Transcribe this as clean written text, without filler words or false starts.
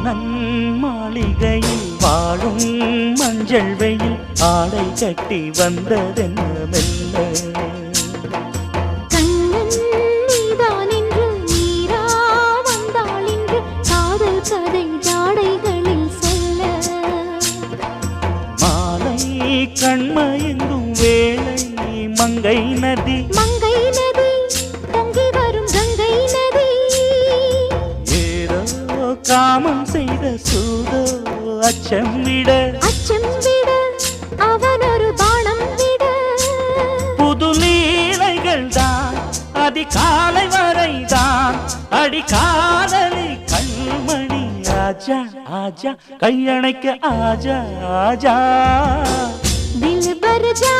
மன்னன் மாளிகையில் வாழும் மஞ்சள் வெயில் ஆடை கட்டி வந்ததென்ன மெல்ல கண்ணன் நீதான் என்று நீரா வந்தாள் என்று காதல் கதை ஜாடைகளில் சொல்ல மாலை கண்மயங்கும் வேளை மங்கை நதி மங்கை நதி பொங்கி வரும் கங்கை நதி ஏதோ காமம் செய்த சூதோ அச்சம் விட அவன் ஒரு பானம் விட புது லீலைகள் தான் அதிகாலை வரைதான் அடிக்காதலி கண்மணி ஆஜா ஆஜா கையணைக்க ஆஜா ஆஜா दिल भर जा